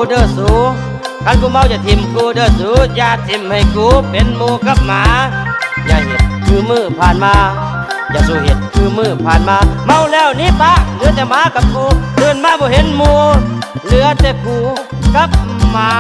เด้อสูคันกูเมาจะทิมกูเด้อสูอย่าทิมให้กูเป็นหมูกับหมาอย่าเห็ดคือมือผ่านมาอย่าสู้เห็ดคือมือผ่านมาเมาแล้วนี่ปะเหลือแต่หมากับกูตื่นมาบ่เห็นหมูเหลือแต่กูกับหมา